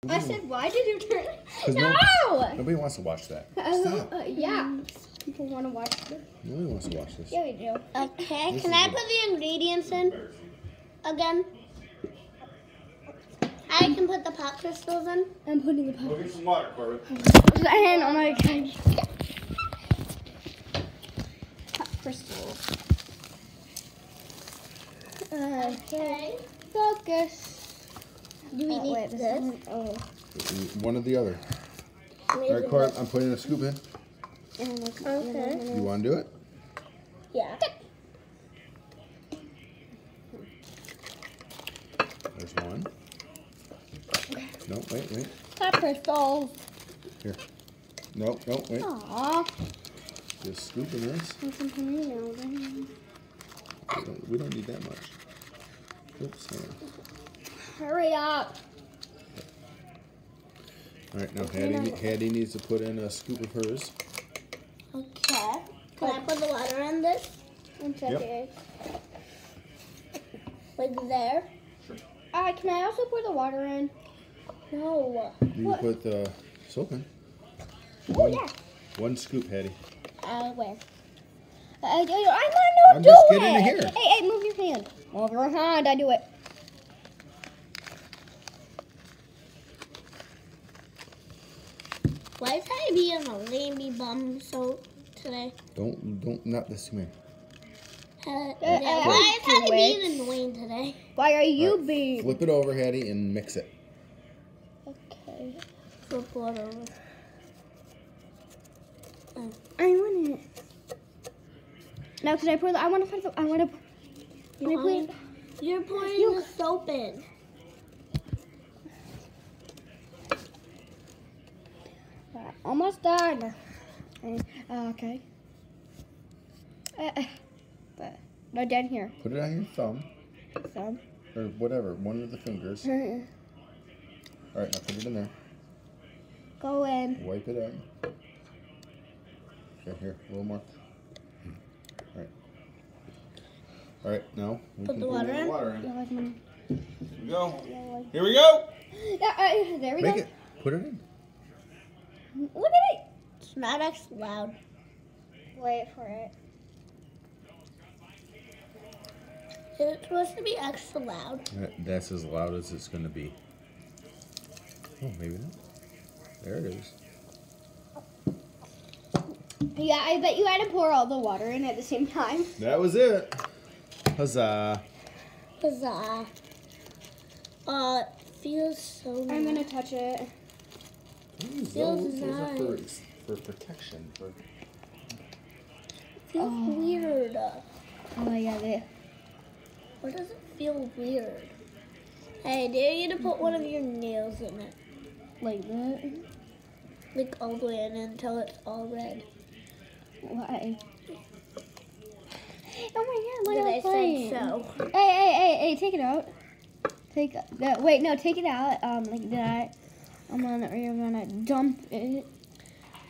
I said, why did you turn? No! Nobody wants to watch that. Stop. Yeah. People want to watch this. Nobody wants to watch this. Yeah, we do. Okay, can I put the ingredients in again? I can put the pop crystals in. I'm putting the Go get some water, Corbin. And oh my god. Pop crystals. Okay. Focus. Do we need this? Oh. One or the other. All right, Corbin, I'm putting a scoop in. Okay. You want to do it? Yeah. There's one. No, wait. Pop crystals. Here. No, wait. Aww. Just scooping this. We don't need that much. Oops. Hang on. Hurry up. All right, now Hattie needs to put in a scoop of hers. Okay. Can I put the water in this? Yep. Like there? Sure. Can I also pour the water in? No. You can put the soap in. Oh, yeah. One scoop, Hattie. Where? I don't know. I'm just getting it here. Hey, move your hand. Move your hand. I do it. Why is I being a lamy bum today? Don't, not this too many. Why is Hattie being annoying today? Why are you Right, being? flip it over, Hattie, and mix it. Okay. Flip water over. I want it. Now, can I pour the? I want to put the. I want to. Can I put? You're pouring the soap in. Almost done. Okay. No, down here. Put it on your thumb. Thumb. Or whatever, one of the fingers. All right, now put it in there. Go in. Wipe it out. Okay, here, a little more. All right, now we Put can the put water the in? water in. Yeah, Here we go. Here we go. there we Make go. it. Put it in. Look at it. It's not extra loud. Wait for it. It's supposed to be extra loud. That's as loud as it's going to be. Oh, maybe not. There it is. Yeah, I bet you had to pour all the water in at the same time. That was it. Huzzah. Huzzah. Feels so nice. I'm gonna touch it. Those are for protection. Feels weird. Oh my god. Why does it feel weird? Hey, dare you to put one of your nails in it? Like that? Like all the way in until it's all red. Why? Oh my god, look Did at I that plane. say so? Hey, take it out. Take that. Wait, no, take it out. Like that. You're gonna dump it.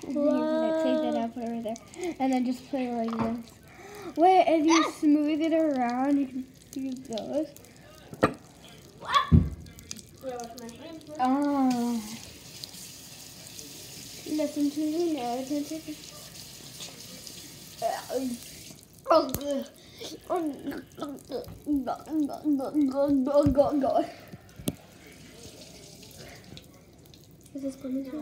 And then you're gonna take that out, put it right there. And then just play like this. Wait, if you smooth it around, you can use those. Oh. Listen to the narrative. Is this coming to